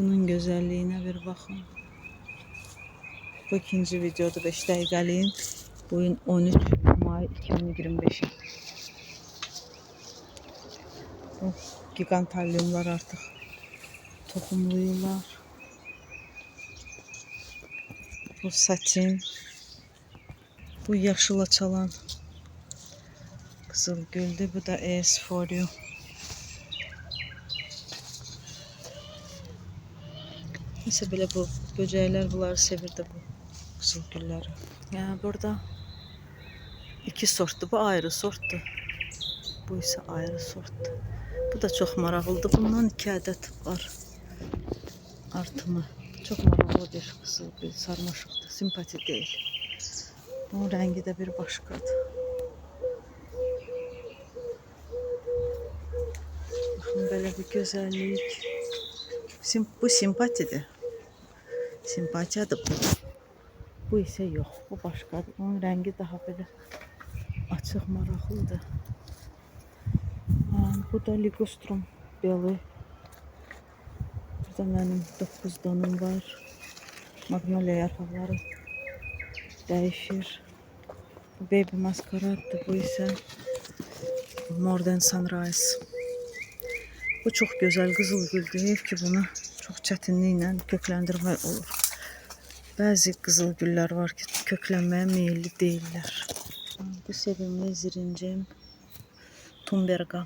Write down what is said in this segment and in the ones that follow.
Bunun gözəlliyinə bir baxın. Bu ikinci videodur, 5 dəqiqəliyin. Bugün 13 may 2025. Bu gigantalyumlar artıq toxumlayırlar. Bu satin. Bu yaşıla çalan qızılgüldür. Bu da Eosphoria. Nəsə belə bu böcəklər bunları sevir də bu qızılgülləri. Yəni burada iki sortdur. Bu ayrı sortdur. Bu isə ayrı sortdur. Bu da çox maraqlıdır. Bundan 2 ədəd var artımı. Çox maraqlı bir qızılgül, sarmaşıqdır. Simpati deyil. Bunun rəngi də bir başqadır. Baxın, belə bir gözəllik. Bu simpatidir. Simpatiyadır bu. Bu isə yox. Bu başqadır. Bunun rəngi daha belə açıq, maraqlıdır. Bu da ligustrum beli. Burada mənim 9 donum var. Magnolia yarpaqları dəyişir. Bu baby masquerade'dır. Bu isə Modern Sunrise. Bu çox gözəl qızılgüldür. Heyf ki, bunu çox çətinliklə kökləndirmək olur. Bəzi qızılgüllər var ki, köklənməyə meyilli deyirlər. Bu sevimli zirincim Tumberga.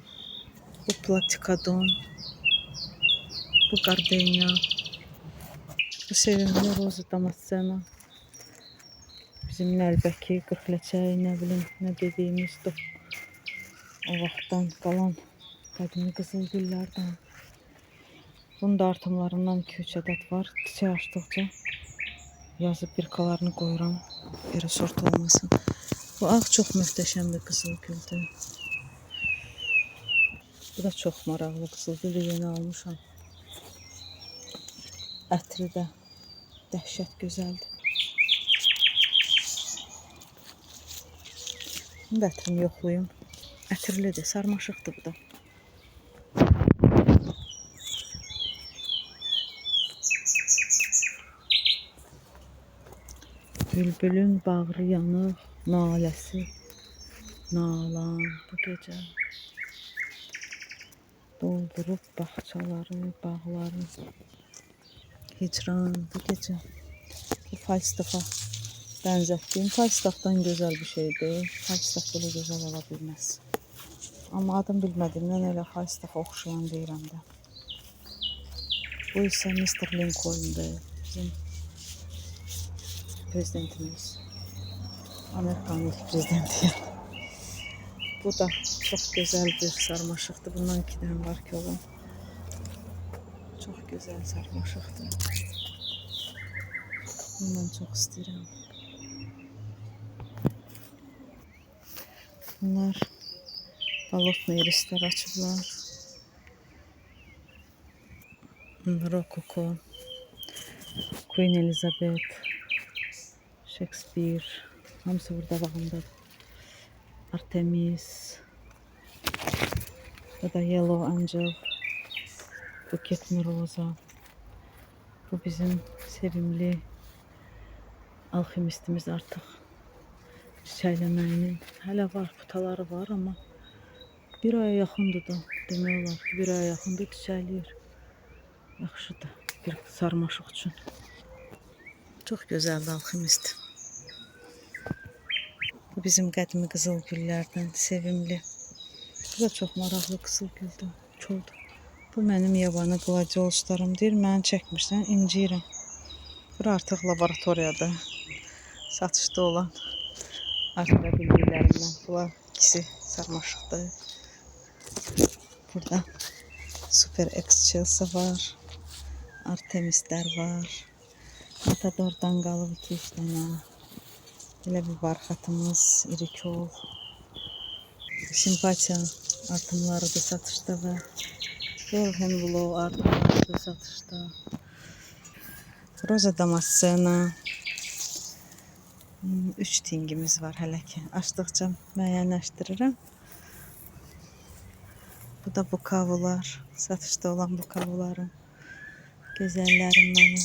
Bu Platycadon. Bu Gardenia. Bu sevimli Rosa Damascena. Bizim nəlbəki, qırxləçəyi, nə bilim, nə dediyimiz o vaxtdan qalan qədimi qızılgüllərdən. Bunun da artımlarından 2-3 ədəd var. Çiçək açdıqca yazıb birkalarını qoyuram. Belə sort olmasın. Bu ağ çox möhtəşəm bir qızılgüldür. Bu da çox maraqlı qızılgüldür. Yeni almışam. Ətri də dəhşət gözəldir. Bunu da ətrini yoxlayım. Ətirlidir, sarmaşıqdır bu da. Bülbülün bağrı yanıq, naləsi, nalan bu gecə. Doldurub bağçaları, bağları. Hicran bu gecə. Bu Falstafa bənzətdiyim. Falstafdan gözəl bir şeydir. Falstaf belə gözəl ola bilməz. Amma adım bilmədiyimdən elə Falstafa oxşayan deyirəm də. Bu isə Mr. Lincoln'dur. Bizim prezidentimiz. Amerikanın ilk prezidenti. Bu da çox gözəl bir sarmaşıqdır. Bundan 2 dənə var ki olan. Çox gözəl sarmaşıqdır. Bundan çox istəyirəm. Bunlar balotna irislər açıblar. Rokoko, Queen Elizabeth, Shakespeare. Hamısı burada bağımdadır. Artemis. Bu da Yellow Angel. Buket Rosa. Bu bizim sevimli alximistimiz artıq çiçəkləməyinin. Hələ var, putaları var, amma bir aya yaxındır da. Demək olar ki, bir aya yaxındır, çiçəkləyir. Yaxşıdır bir sarmaşıq üçün. Çox gözəldir alximist. Bu bizim qədimi qızılgüllərdən, sevimli. Bu da çox maraqlı qızılgüldür, koldur. Bu mənim yabanı gladioluslarımdır. Məni çəkmirsən, inciyirəm. Bura artıq laboratoriyadır. Satışda olan artıra bildiklərimdən. Bunlar ikisi sarmaşıqdır. Burada Super Excelsa var. Artemislər var. Matadordan qalıb 2-3 dənə. Belə bir barxatımız, iri kol. Simpatiya artımları da satışda və Wilhelm artımları da satışda. Rosa Damascena. 3 tingimiz var hələ ki. Açdıqca müəyyənləşdirirəm. Bu da bukavolar. Satışda olan bukavoların. Gözəllərim mənim.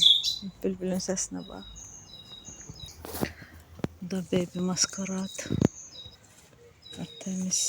Bülbülün səsinə bax. Bu da baby maskarad. Artemis.